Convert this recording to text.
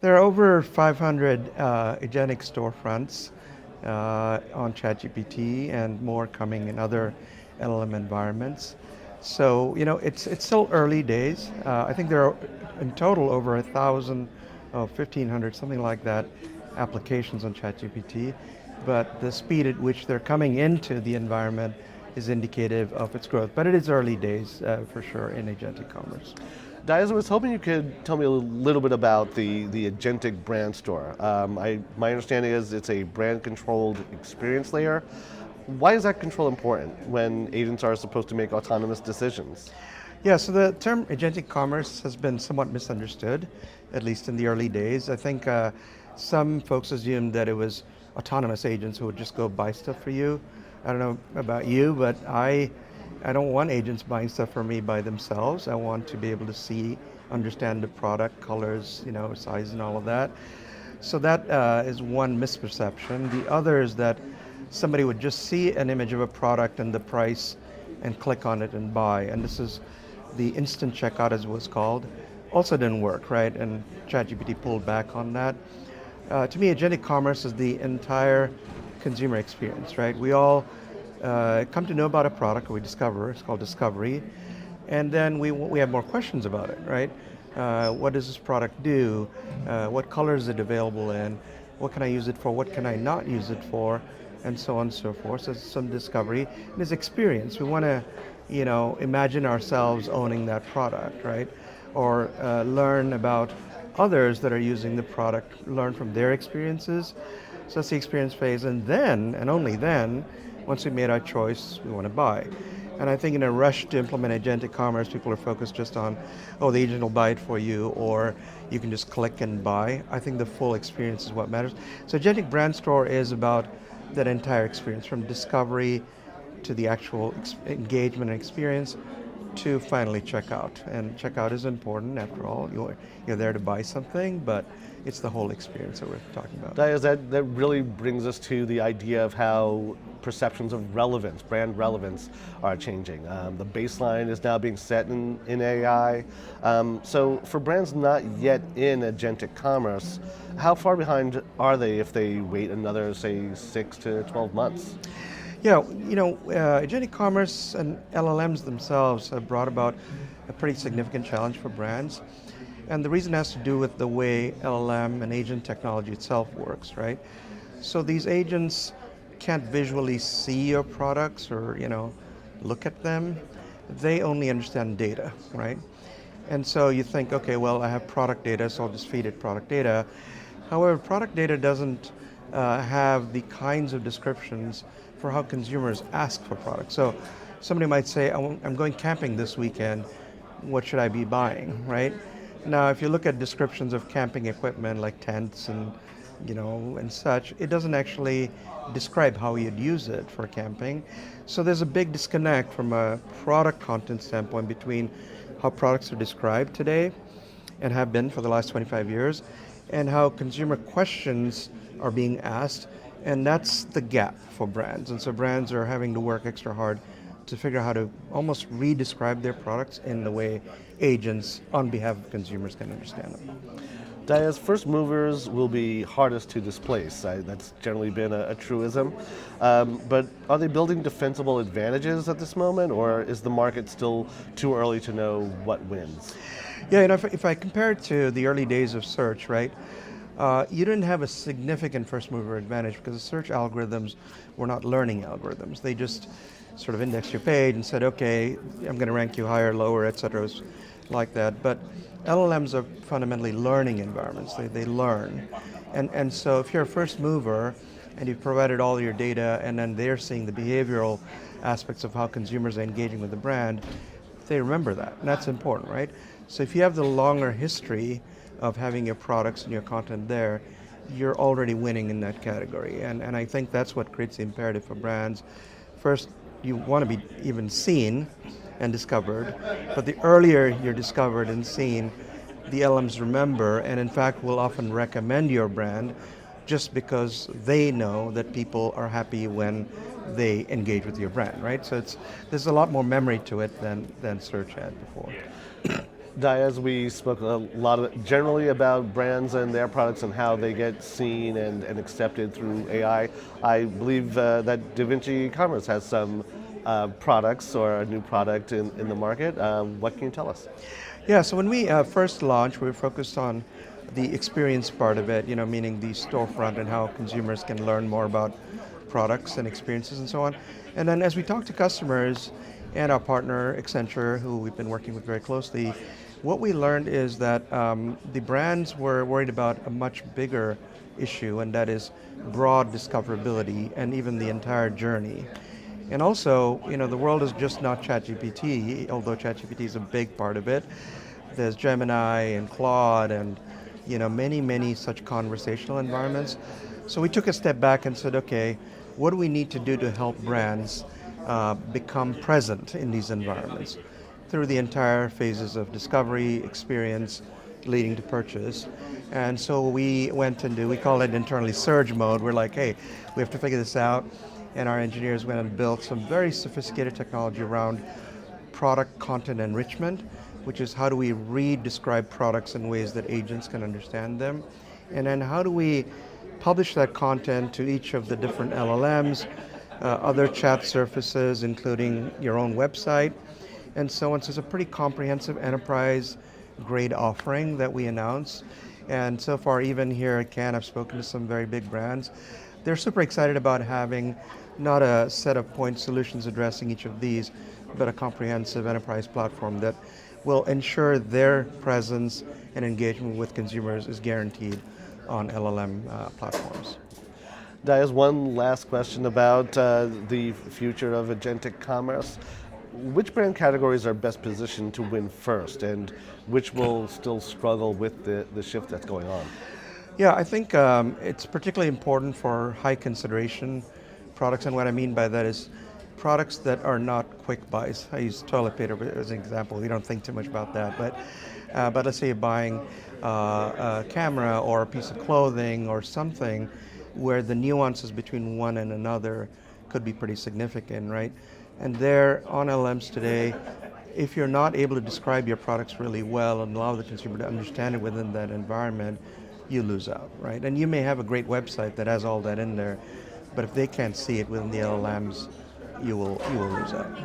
There are over 500 agentic storefronts on ChatGPT and more coming in other LLM environments. So, it's still early days. I think there are in total over 1,000, 1,500, something like that, applications on ChatGPT. But the speed at which they're coming into the environment is indicative of its growth. But it is early days for sure in agentic commerce. Diaz, I was hoping you could tell me a little bit about the Agentic BrandStore. My understanding is it's a brand-controlled experience layer. Why is that control important when agents are supposed to make autonomous decisions? Yeah, so the term agentic commerce has been somewhat misunderstood, at least in the early days. I think some folks assumed that it was autonomous agents who would just go buy stuff for you. I don't know about you, but I don't want agents buying stuff for me by themselves. I want to be able to see, understand the product, colors, size and all of that. So that is one misperception. The other is that somebody would just see an image of a product and the price and click on it and buy. And this is the instant checkout, as it was called. Also didn't work, right? And ChatGPT pulled back on that. To me, agentic commerce is the entire consumer experience, right? We all come to know about a product, we discover, it's called discovery, and then we have more questions about it, right? What does this product do? What color is it available in? What can I use it for? What can I not use it for? And so on and so forth. So it's some discovery. And there's experience. We want to, imagine ourselves owning that product, right? Or learn about others that are using the product, learn from their experiences. So that's the experience phase. And then, and only then, once we've made our choice, we want to buy. And I think in a rush to implement agentic commerce, people are focused just on, the agent will buy it for you, or you can just click and buy. I think the full experience is what matters. So agentic brand store is about that entire experience, from discovery to the actual engagement and experience to finally checkout. And checkout is important, after all. You're there to buy something, but it's the whole experience that we're talking about. That really brings us to the idea of how perceptions of relevance, brand relevance, are changing. The baseline is now being set in AI. So for brands not yet in agentic commerce, how far behind are they if they wait another, say, 6 to 12 months? Yeah, agentic commerce and LLMs themselves have brought about a pretty significant challenge for brands. And the reason has to do with the way LLM and agent technology itself works, right? So these agents can't visually see your products or, look at them. They only understand data, right? And so you think, okay, well, I have product data, so I'll just feed it product data. However, product data doesn't have the kinds of descriptions for how consumers ask for products. So somebody might say, I'm going camping this weekend, what should I be buying, right? Now, if you look at descriptions of camping equipment like tents and, and such, it doesn't actually describe how you'd use it for camping. So there's a big disconnect from a product content standpoint between how products are described today and have been for the last 25 years and how consumer questions are being asked. And that's the gap for brands. And so brands are having to work extra hard to figure out how to almost re-describe their products in the way agents on behalf of consumers can understand them. Diaz, first movers will be hardest to displace. That's generally been a truism. But are they building defensible advantages at this moment, or is the market still too early to know what wins? Yeah, if I compare it to the early days of search, right? You didn't have a significant first mover advantage because the search algorithms were not learning algorithms. They just sort of indexed your page and said, okay, I'm going to rank you higher, lower, et cetera. It was like that. But LLMs are fundamentally learning environments. They learn. And so if you're a first mover and you've provided all your data and then they're seeing the behavioral aspects of how consumers are engaging with the brand, they remember that. And that's important, right? So if you have the longer history of having your products and your content there, you're already winning in that category. And I think that's what creates the imperative for brands. First, you want to be even seen and discovered, but the earlier you're discovered and seen, the LMs remember, and in fact will often recommend your brand just because they know that people are happy when they engage with your brand, right? So there's a lot more memory to it than search had before. Diaz, we spoke a lot generally about brands and their products and how they get seen and accepted through AI. I believe that DaVinci Commerce has some products or a new product in the market. What can you tell us? Yeah, so when we first launched, we were focused on the experience part of it, meaning the storefront and how consumers can learn more about products and experiences and so on. And then as we talk to customers and our partner, Accenture, who we've been working with very closely, what we learned is that the brands were worried about a much bigger issue, and that is broad discoverability and even the entire journey. And also, the world is just not ChatGPT, although ChatGPT is a big part of it. There's Gemini and Claude and many, many such conversational environments. So we took a step back and said, okay, what do we need to do to help brands become present in these environments through the entire phases of discovery, experience, leading to purchase. And so we went into, we call it internally surge mode. We're like, hey, we have to figure this out. And our engineers went and built some very sophisticated technology around product content enrichment, which is how do we read, describe products in ways that agents can understand them. And then how do we publish that content to each of the different LLMs, other chat surfaces, including your own website, and so on. So it's a pretty comprehensive enterprise grade offering that we announced. And so far, even here at Cannes, I've spoken to some very big brands. They're super excited about having not a set of point solutions addressing each of these, but a comprehensive enterprise platform that will ensure their presence and engagement with consumers is guaranteed on LLM platforms. Diaz, one last question about the future of agentic commerce. Which brand categories are best positioned to win first, and which will still struggle with the shift that's going on? Yeah, I think it's particularly important for high consideration products, and what I mean by that is products that are not quick buys. I use toilet paper as an example. We don't think too much about that, but let's say you're buying a camera or a piece of clothing or something where the nuances between one and another could be pretty significant, right? And there on LLMs today, if you're not able to describe your products really well and allow the consumer to understand it within that environment, you lose out, right? And you may have a great website that has all that in there, but if they can't see it within the LLMs, you will lose out.